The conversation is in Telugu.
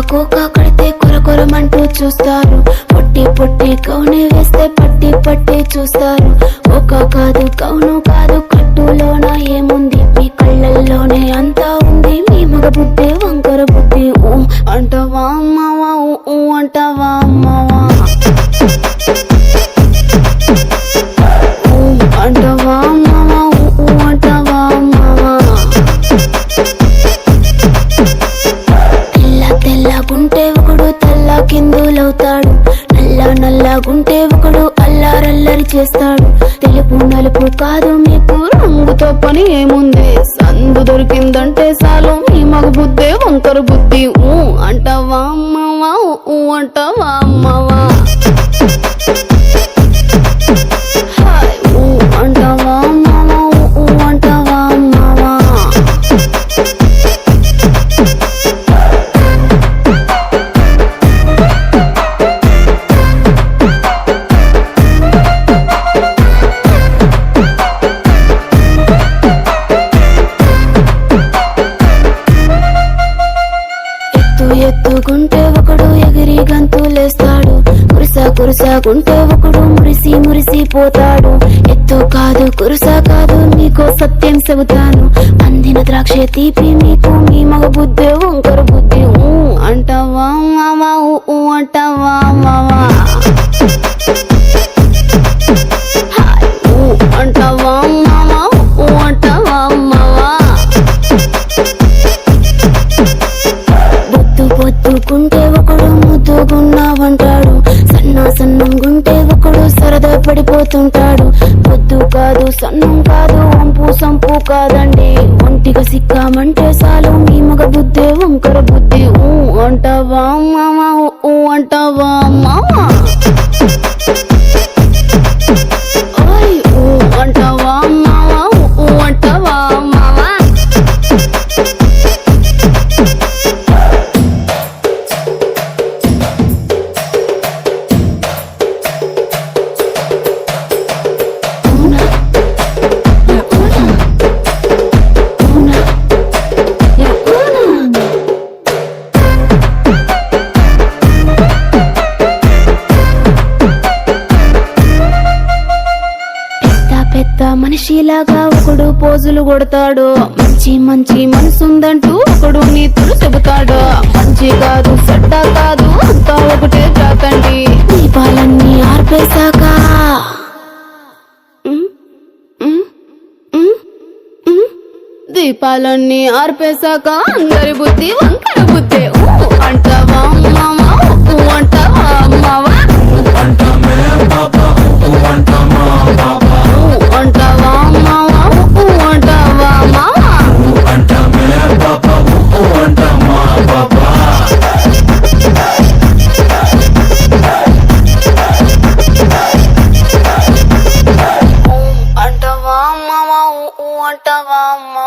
కోకా కడితే కొరకొరమంటూ చూస్తారు, పొట్టి పొట్టి కౌని వేస్తే పట్టి పట్టి చూస్తారు. కోకా కాదు కౌను కాదు, కట్టులోన ఏముంది, మీ కళ్ళల్లోనే అంతా ఉంది, మీ మగ బుద్ధి వంకర బుద్ధి. అంటావా అమ్మవా, అంటావా అమ్మవా, అంటావా అమ్మవా, అంటావా అమ్మవా. తెల్లగుంటే ఒకడు తెల్ల కిందులవుతాడు, నల్లగుంటే ఒకడు అల్లారల్లరి చేస్తాడు. తెలుపు నలుపు కాదు మీకు రంగుతో పని ఏముంది, సందు దొరికిందంటే చాలు మీ మగ బుద్ధే వంకర బుద్ధి. అంటావా అమ్మవా, అంటావా అమ్మవా, అంటావా అమ్మవా, అంటావా అమ్మవా. ఎత్తుకుంటే ఒకడు ఎగిరి గంతులేస్తాడు, కురుసాగుంటే ఒకడు మురిసి మురిసిపోతాడు. ఎత్తు కాదు కురుసా కాదు, నీకో సత్యం చెబుతాను, అందిన ద్రాక్ష తీపి మీకు మీ మగ బుద్ధి వంకర బుద్ధి. అంటావా మావా, అంటావా మావా, అంటావా మావా, అంటావా మావా. పొద్దుకుంటే ఒకడు ముద్దుగున్నావంటాడు, సన్నంగుంటే ఒకడు సరదా పడిపోతుంటాడు. పొద్దు కాదు సన్నం కాదు, వంపు సంపు కాదండి, ఒంటిగా సిక్కామంటే చాలు మీ మగ బుద్ధి వంకర బుద్ధి. అంటావా మావా, అంటావా మావా, అంటావా మావా, అంటావా మావా. మనిషిలాగా ఒకడు పోజులు కొడతాడు, మంచి మంచి మనసుందంటూ ఒకడు నీతులు చెబుతాడు. మంచి కాదు చెడ్డ కాదు, అంతా ఒకటే జాతండి. దీపాలన్నీ ఆర్పేశాక దీపాలన్నీ ఆర్పేశాక అందరి బుద్ధి వంకర బుద్ధి. అంటావా మావా, అంటావా మావా, అంటావా మావా, అంటావా మావా. అంటావా మావా, అంటావా మావా.